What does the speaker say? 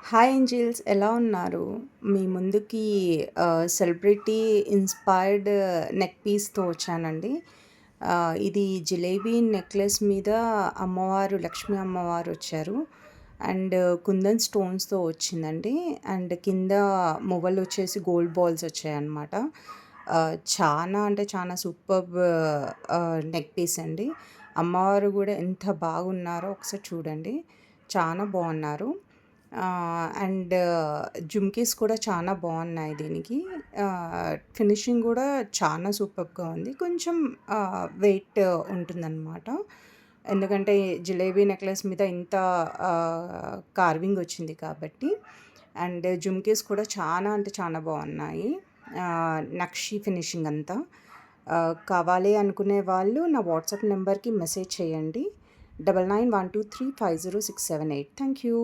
Hi Angeles, ఎలా ఉన్నారు? మీ ముందుకి సెలబ్రిటీ ఇన్‌స్పైర్డ్ నెక్ పీస్‌తో వచ్చానండి. ఇది జిలేబీ నెక్లెస్ మీద అమ్మవారు, లక్ష్మీ అమ్మవారు వచ్చారు. అండ్ కుందన్ స్టోన్స్‌తో వచ్చిందండి. అండ్ కింద మువ్వలొచ్చేసి గోల్డ్ బాల్స్ వచ్చాయన్నమాట. చానా అంటే చానా సూపర్బ్ నెక్ పీస్ అండి. అమ్మవారు గూడా ఎంత బాగున్నారో ఒకసారి చూడండి. చానా బావున్నారు. అండ్ జుమ్కీస్ కూడా చాలా బాగున్నాయి దీనికి. ఫినిషింగ్ కూడా చాలా సూపర్బ్‌గా ఉంది. కొంచెం వెయిట్ ఉంటుందన్నమాట. ఎందుకంటే జిలేబీ నెక్లెస్ మీద ఇంత కార్వింగ్ వచ్చింది కాబట్టి. అండ్ జుమ్కీస్ కూడా చాలా అంటే చాలా బాగున్నాయి. నక్షి ఫినిషింగ్ అంతా. కావాలి అనుకునే వాళ్ళు నా వాట్సాప్ నెంబర్‌కి మెసేజ్ చేయండి. 9912350678. Thank you.